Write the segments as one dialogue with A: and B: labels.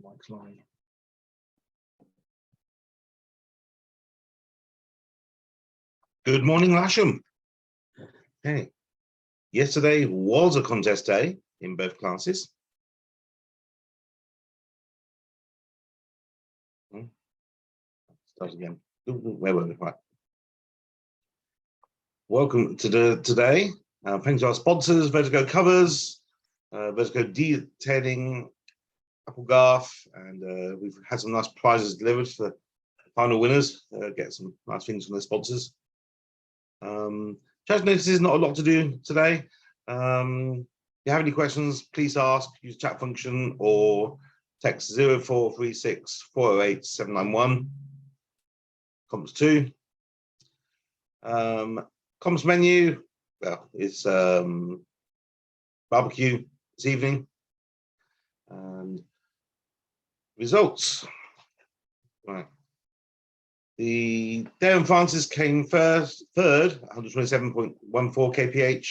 A: Mike's live.
B: Good morning, Lasham. Hey, yesterday was a contest day in both classes. Start again. Where were we? Right. Welcome to today. Thanks to our sponsors, Vertigo Covers, Vertigo Detailing, Applegarth, and we've had some nice prizes delivered for the final winners. Get some nice things from the sponsors. Chat notices not a lot to do today. If you have any questions, please ask, use the chat function or text 0436 408 791. Comms 2. Comms menu, well, it's barbecue this evening. And results. Right. The Darren Francis came third, 127.14 kph.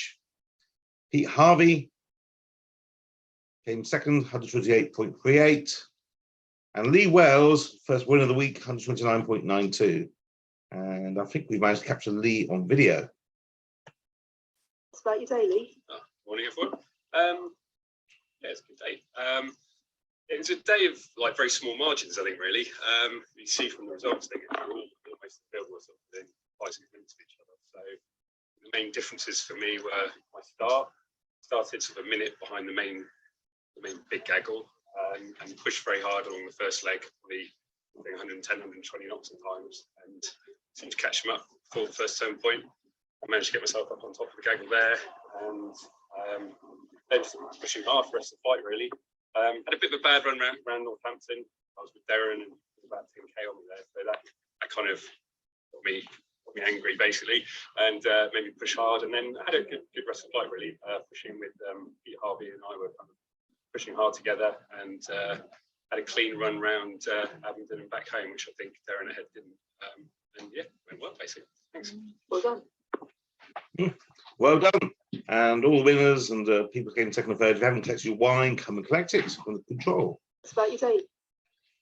B: Pete Harvey came second, 128.38. And Lee Wells, first winner of the week, 129.92. And I think we managed to capture Lee on video.
C: What's about your day, Lee?
D: Morning, everyone. Yeah, it's a good day. It was a day of like very small margins, I think, really. You see from the results, they were all almost the field was within 5 minutes of each other. So the main differences for me were my started sort of a minute behind the main big gaggle, and pushed very hard along the first leg, probably 110, 120 knots at times, and seemed to catch him up before the first turn point. I managed to get myself up on top of the gaggle there, and then pushing hard for the rest of the fight, really. Had a bit of a bad run around Northampton. I was with Darren and it was about 10k on me there, so that kind of got me angry basically, and made me push hard. And then I had a good rest of the fight, really, pushing with Pete Harvey and I were kind of pushing hard together, and had a clean run round Abingdon and back home, which I think Darren ahead didn't. And yeah, went well basically. Thanks.
C: Well done.
B: Well done. And all the winners and people came second and third. If you haven't collected your wine, come and collect it on the control.
C: What's about your day?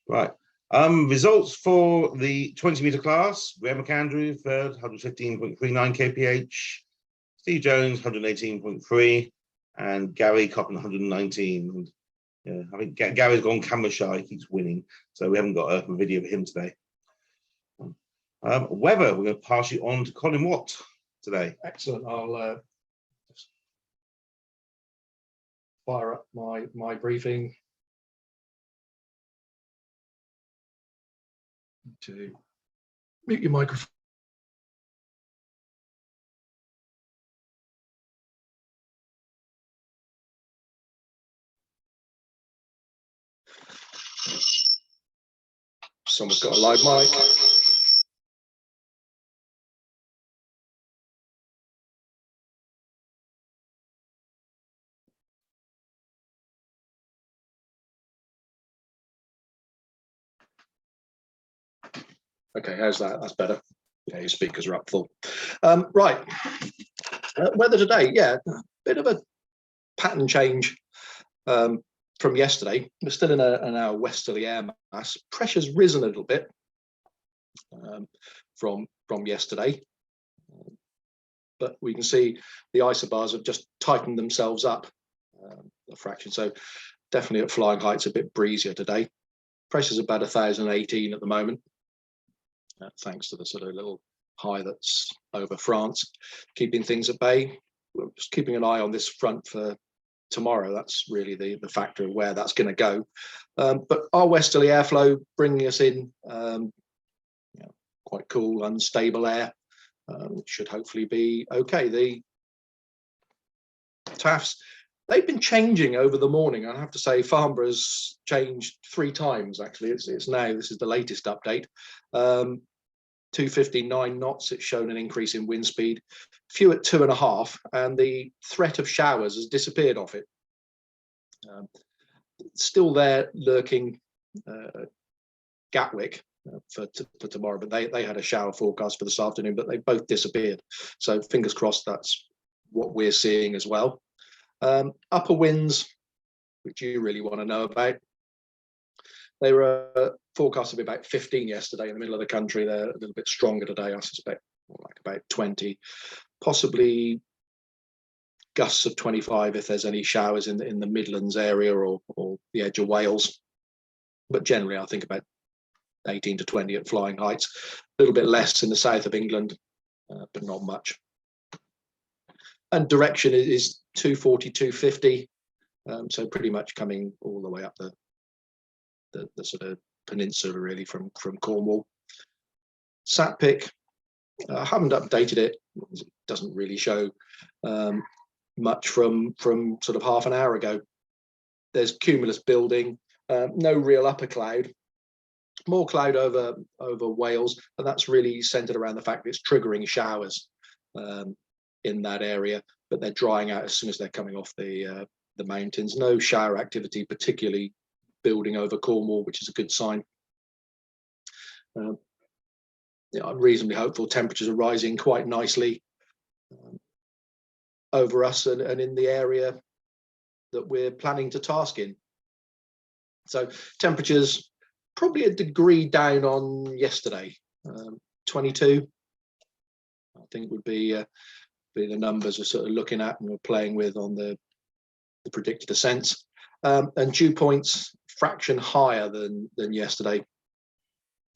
B: Right. Results for the 20-meter class. Graham McAndrew, third, 115.39 kph. Steve Jones, 118.3. And Gary Coppen, 119. And, I think Gary's gone camera shy. He keeps winning. So we haven't got a video of him today. Weather, we're going to pass you on to Colin Watt today.
A: Excellent. I'll just fire up my briefing to mute your microphone. Someone's got a live mic. Okay, how's that? That's better. Yeah, your speakers are up full. Right, weather today, yeah, bit of a pattern change from yesterday. We're still in our westerly air mass. Pressure's risen a little bit from yesterday, but we can see the isobars have just tightened themselves up a fraction. So definitely at flying heights, a bit breezier today. Pressure's about 1,018 at the moment. Thanks to the sort of little high that's over France, keeping things at bay. We're just keeping an eye on this front for tomorrow. That's really the factor of where that's going to go. But our westerly airflow bringing us in quite cool, unstable air, should hopefully be okay. The TAFs, they've been changing over the morning. I have to say, Farnborough's changed 3 times actually. It's now, this is the latest update. 259 knots, it's shown an increase in wind speed, few at 2.5, and the threat of showers has disappeared off it. Still there lurking Gatwick for tomorrow, but they had a shower forecast for this afternoon, but they both disappeared. So fingers crossed that's what we're seeing as well. Upper winds, which you really want to know about. They were forecast to be about 15 yesterday in the middle of the country. They're a little bit stronger today, I suspect, more like about 20, possibly gusts of 25 if there's any showers in the Midlands area or the edge of Wales. But generally, I think about 18 to 20 at flying heights, a little bit less in the south of England, but not much. And direction is 240, 250, so pretty much coming all the way up the sort of peninsula, really, from Cornwall. SatPic, I haven't updated it. It doesn't really show much from sort of half an hour ago. There's cumulus building, no real upper cloud. More cloud over Wales, and that's really centered around the fact that it's triggering showers in that area, but they're drying out as soon as they're coming off the mountains. No shower activity particularly building over Cornwall, which is a good sign. Yeah, I'm reasonably hopeful. Temperatures are rising quite nicely over us and in the area that we're planning to task in. So temperatures probably a degree down on yesterday. 22, I think, would be the numbers we're sort of looking at and we're playing with on the predicted ascents. And dew points fraction higher than yesterday.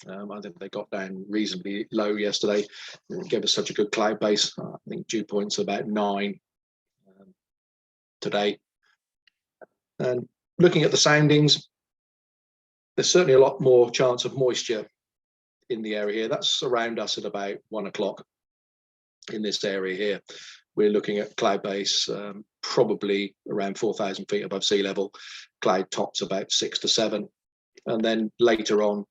A: I think they got down reasonably low yesterday. It gave us such a good cloud base. I think dew points about 9 today. And looking at the soundings, there's certainly a lot more chance of moisture in the area here. That's around us at about 1 o'clock in this area here. We're looking at cloud base probably around 4,000 feet above sea level, cloud tops about 6 to 7. And then later on,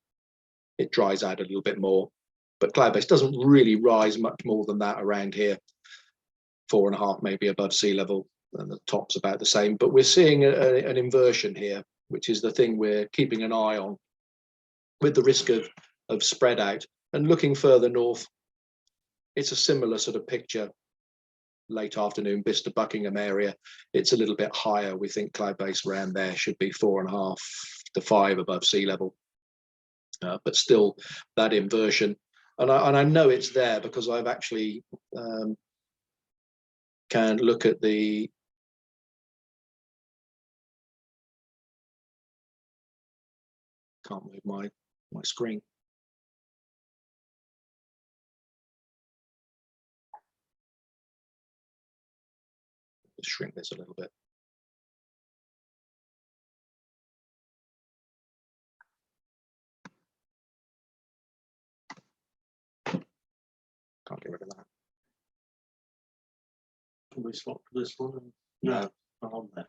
A: it dries out a little bit more. But cloud base doesn't really rise much more than that around here, 4.5 maybe above sea level, and the top's about the same. But we're seeing an inversion here, which is the thing we're keeping an eye on, with the risk of spread out. And looking further north, it's a similar sort of picture. Late afternoon, Bicester, Buckingham area, it's a little bit higher. We think cloud base around there should be 4.5 to 5 above sea level, but still that inversion. And I know it's there because I've actually can look at the can't move my screen. Just shrink this a little bit. Can't get rid of that.
E: Can we swap to this one?
A: No,
E: Not on there.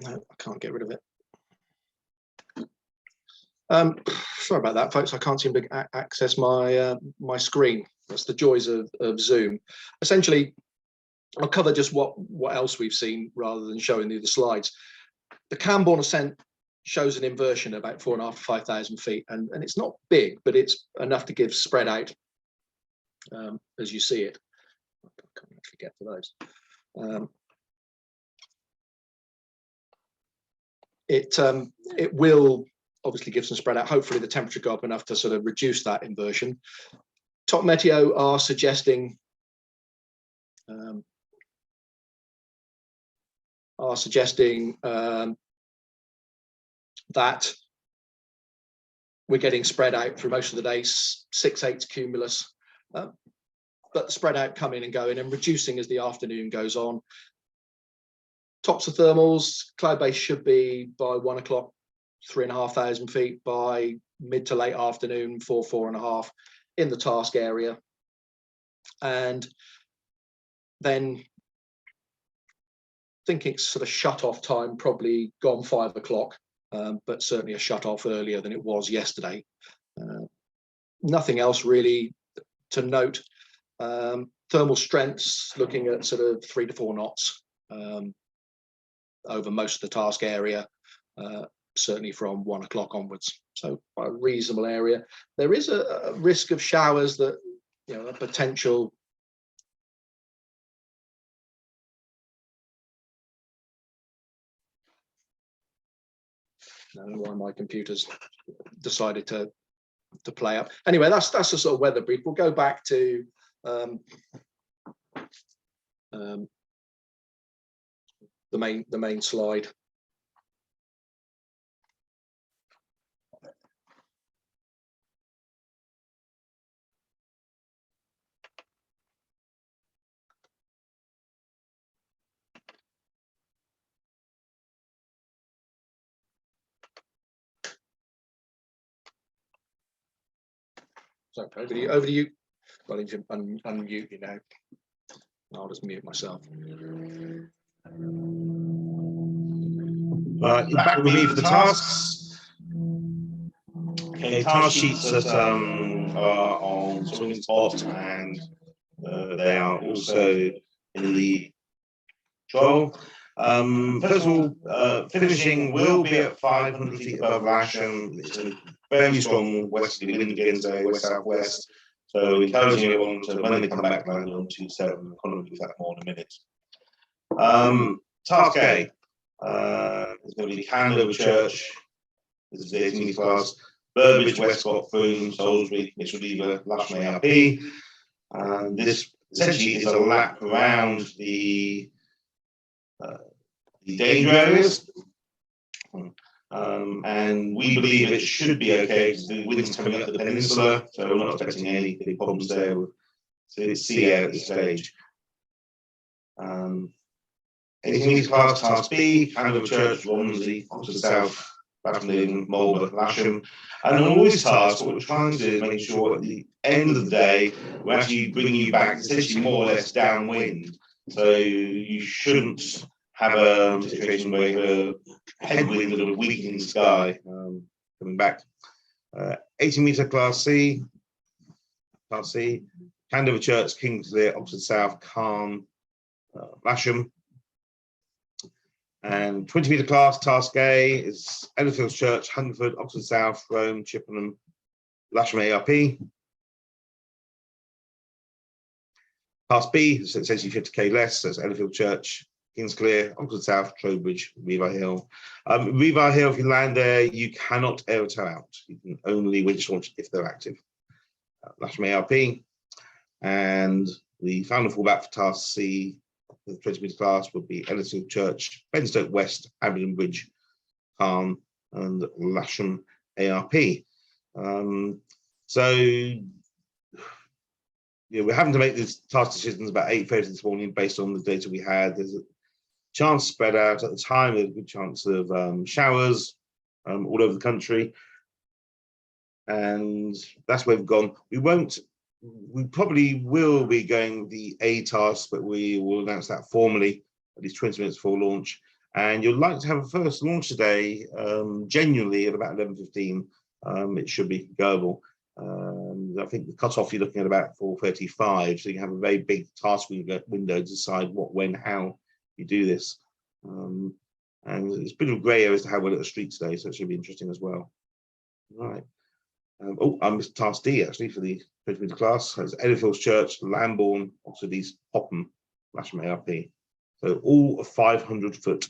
A: No, I can't get rid of it. Sorry about that, folks. I can't seem to access my my screen. That's the joys of Zoom. Essentially, I'll cover just what else we've seen rather than showing you the slides. The Camborne ascent shows an inversion about 4.5 to 5,000 feet, and it's not big, but it's enough to give spread out as you see it. I can't actually get to those. It will obviously give some spread out. Hopefully the temperature go up enough to sort of reduce that inversion. Top Meteo are suggesting that we're getting spread out through most of the day, 6/8 cumulus, but spread out coming and going and reducing as the afternoon goes on. Tops of thermals, cloud base should be by 1 o'clock, 3,500 feet, by mid to late afternoon, 4.5 in the task area. And then thinking sort of shut off time, probably gone 5 o'clock, but certainly a shut off earlier than it was yesterday. Nothing else really to note. Thermal strengths looking at sort of 3 to 4 knots over most of the task area, certainly from 1 o'clock onwards. So quite a reasonable area. There is a risk of showers that, you know, a potential I don't know why my computer's decided to play up. Anyway, that's the sort of weather brief. We'll go back to the main slide. So over to you. Well, I need to unmute you now. I'll just mute myself.
B: Right, back with me for the tasks. Okay, task sheets that are on Swimming Spot, and they are also in the control. First of all, finishing will be at 500 feet above Lasham. It's a very strong westerly wind again today, west-southwest. So encouraging everyone to, when they come back, land on 27. I'm going to do that more in a minute. Task A is going to be Candover Church. This is the 18 metre class. Burbage, Westcott, Froome, Salisbury, Mishriver, Lasham ARP. And this essentially is a lap around the danger areas. And we believe it should be okay because the wind's coming up the peninsula, so we're not expecting any big problems there with sea air at this stage. 18 metre class, task B, Candover Church, Romsey, Oxford South, Battling, Marlborough, Lasham. And on all these tasks, what we're trying to do is make sure at the end of the day, we're actually bringing you back essentially more or less downwind. So you shouldn't have a situation where you have a headwind and a weakening sky coming back. 18 metre class C, Candover Church, Kingsley, Oxford South, Calne, Lasham. And 20 metre class, task A is Enfield Church, Hungerford, Oxford South, Rome, Chippenham, Lasham ARP. Task B is essentially 50k less, so it's Enfield Church, Kingsclear, Oxford South, Trowbridge, Revar Hill. Revar Hill, if you land there, you cannot air tow out. You can only winch launch if they're active. Lasham ARP. And the final fallback for task C, the 20 metre class, would be Enfield Church, Benstoke West, Aberdeen Bridge, Calne, and Lasham ARP. We're having to make these task decisions about 8:30 this morning based on the data we had. There's a chance spread out at the time, there's a good chance of showers all over the country. And that's where we've gone. We probably will be going the A task, but we will announce that formally at least 20 minutes before launch. And you'd like to have a first launch today, genuinely at about 11:15. It should be goable. I think the cutoff you're looking at about 4:35, so you have a very big task window to decide what, when, how you do this. And it's a bit of a grey area as to how well at the street today, so it should be interesting as well. Right. I missed task D actually for the 20 metre class. It's Enfield Church, Lambourne, Oxford East, Popham, Lasham ARP. So all 500-foot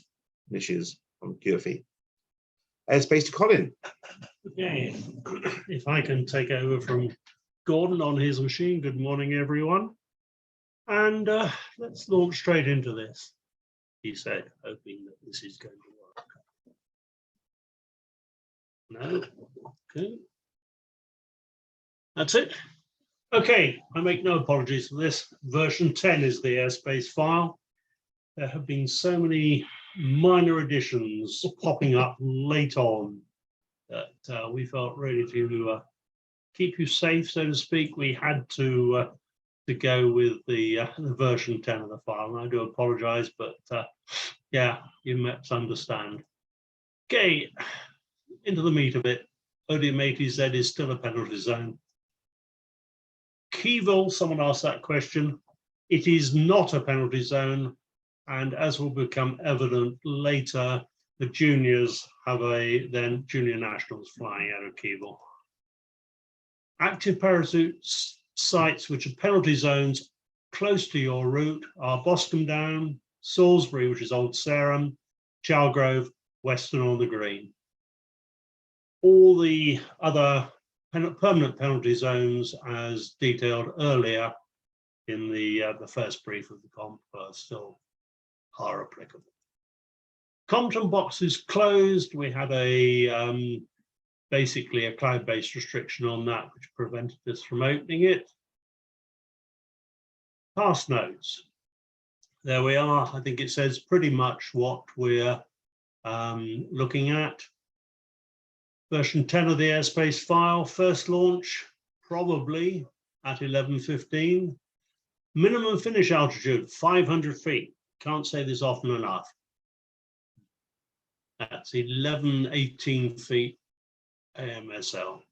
B: niches on QFE. Airspace to Colin.
E: Okay, if I can take over from Gordon on his machine. Good morning, everyone. And let's launch straight into this, he said, hoping that this is going to work. No, okay. That's it. Okay, I make no apologies for this. Version 10 is the airspace file. There have been so many minor additions popping up late on that we felt ready to keep you safe, so to speak. We had to go with the version 10 of the file, and I do apologize, but yeah, you must understand. Okay, into the meat of it. ODM80Z is still a penalty zone. Keyville, someone asked that question. It is not a penalty zone, and as will become evident later, the juniors have then junior nationals flying out of Keyville. Active parachute sites which are penalty zones close to your route are Boscombe Down, Salisbury, which is Old Sarum, Chalgrove, Weston on the Green. all the other permanent penalty zones, as detailed earlier in the first brief of the comp, still are applicable. Compton box is closed. We had a basically a cloud-based restriction on that, which prevented us from opening it. Pass notes. There we are. I think it says pretty much what we're looking at. Version 10 of the airspace file, first launch, probably at 11:15. Minimum finish altitude, 500 feet. Can't say this often enough. That's 1118 feet AMSL.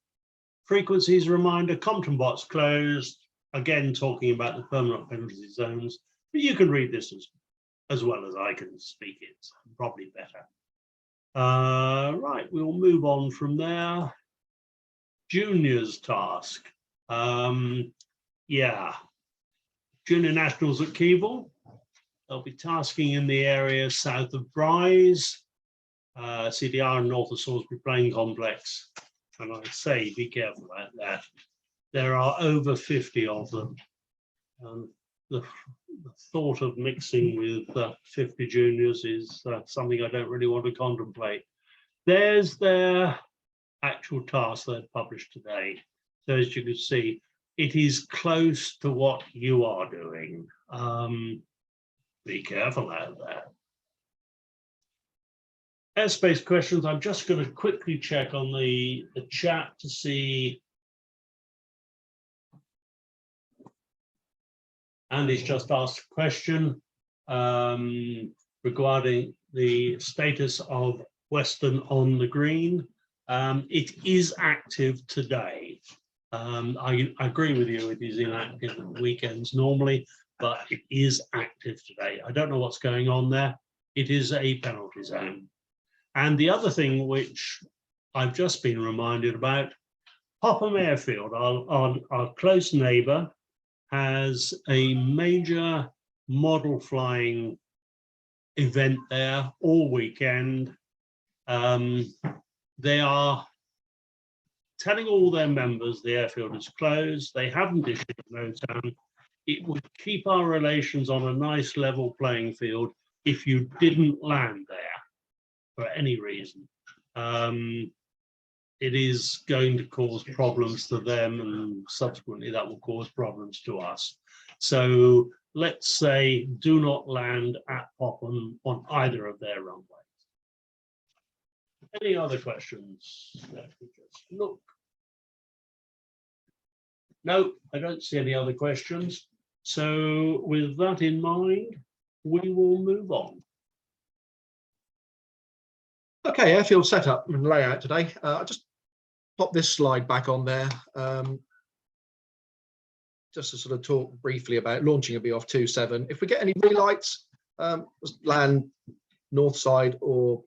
E: Frequencies reminder, Compton box closed. Again, talking about the permanent penalty zones. But you can read this as well as I can speak it, so probably better. Right, we'll move on from there. Juniors task. Yeah, Junior Nationals at Keble. They'll be tasking in the area south of Bryce, CDR and north of Salisbury Plain Complex. And I say, be careful about that. There are over 50 of them. The thought of mixing with 50 juniors is something I don't really want to contemplate. There's their actual task they've published today. So as you can see, it is close to what you are doing. Be careful out there. Airspace questions, I'm just going to quickly check on the chat to see. Andy's just asked a question regarding the status of Western on the green. It is active today. I agree with you, it is inactive at weekends normally, but it is active today. I don't know what's going on there. It is a penalty zone. And the other thing which I've just been reminded about, Popham Airfield, our close neighbour, has a major model flying event there all weekend. They are telling all their members the airfield is closed. They haven't issued a note. It would keep our relations on a nice level playing field if you didn't land there for any reason. It is going to cause problems to them, and subsequently that will cause problems to us. So let's say do not land at Popham on either of their runways. Any other questions? Let me just look. No, I don't see any other questions. So with that in mind, we will move on.
A: Okay, airfield setup and layout today. I just pop this slide back on there just to sort of talk briefly about launching a BOF 27. If we get any relights, land north side or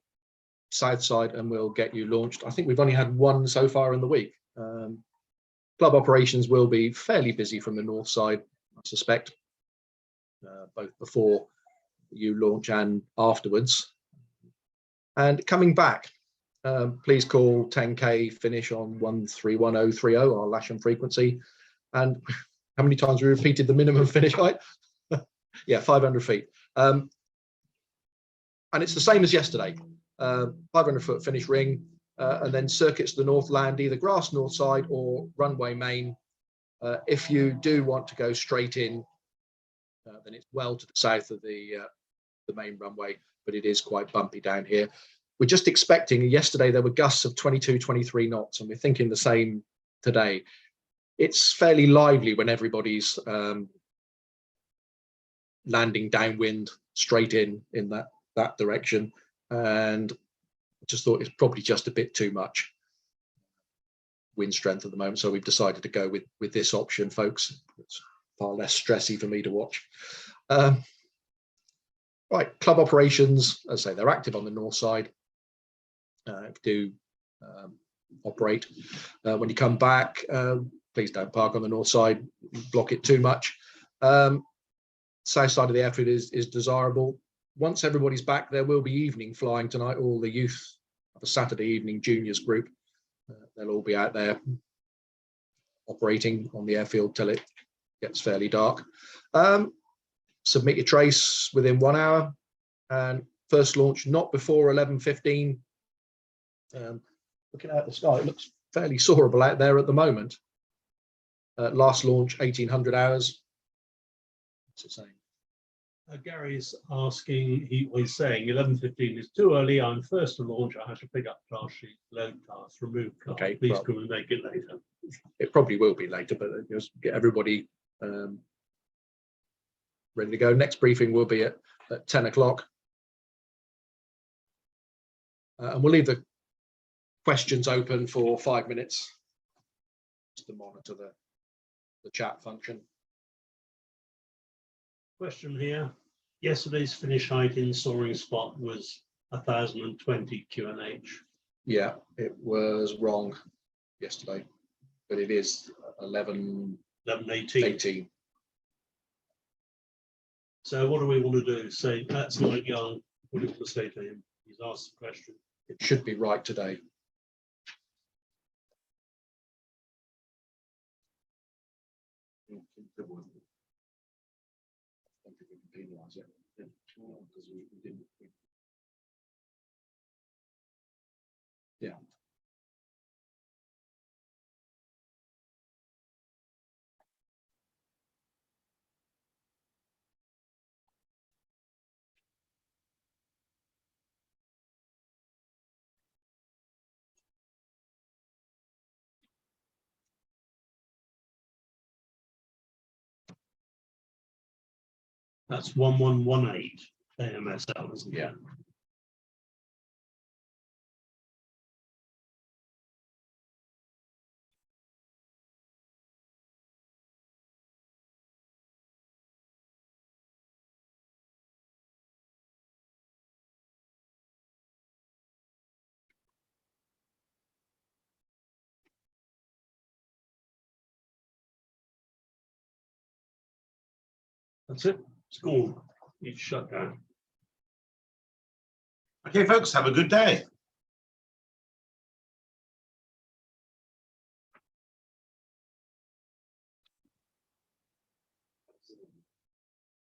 A: south side and we'll get you launched. I think we've only had one so far in the week. Club operations will be fairly busy from the north side, I suspect, both before you launch and afterwards. And coming back, please call 10K finish on 131030, our Lasham frequency. And how many times we repeated the minimum finish height? Yeah, 500 feet. And it's the same as yesterday. 500-foot finish ring, and then circuits the north land, either grass north side or runway main. If you do want to go straight in, then it's well to the south of the main runway, but it is quite bumpy down here. We're just expecting, yesterday there were gusts of 22, 23 knots, and we're thinking the same today. It's fairly lively when everybody's landing downwind straight in that direction, and I just thought it's probably just a bit too much wind strength at the moment, so we've decided to go with this option, folks. It's far less stressy for me to watch. Right, club operations, as I say, they're active on the north side. Do operate. When you come back, please don't park on the north side, block it too much. South side of the airfield is desirable. Once everybody's back, there will be evening flying tonight, all the youth of a Saturday evening juniors group. They'll all be out there operating on the airfield till it gets fairly dark. Submit your trace within 1 hour, and first launch not before 11:15. Looking at the sky, it looks fairly soarable out there at the moment. Last launch 1800 hours. What's it saying?
E: Gary's asking, he's saying 11:15 is too early. I'm first to launch. I have to pick up class sheet, load task, remove card.
A: Okay,
E: Please
A: well,
E: come and make it later.
A: it probably will be later, but just get everybody ready to go. Next briefing will be at 10 o'clock. And we'll leave the questions open for 5 minutes just to monitor the chat function.
E: Question here. Yesterday's finish height in soaring spot was 1020 QNH.
A: Yeah, it was wrong yesterday, but it is
E: 1118.
A: 11:18.
E: So what do we want to do? Say that's not young. What do you want to say to him? He's asked the question.
A: It should be right today. I don't think we can penalise it because we didn't. Yeah.
E: That's 1118 AMSL, isn't it?
A: Yeah.
E: That's it. It's gone. It's shut down.
B: Okay, folks, have a good day.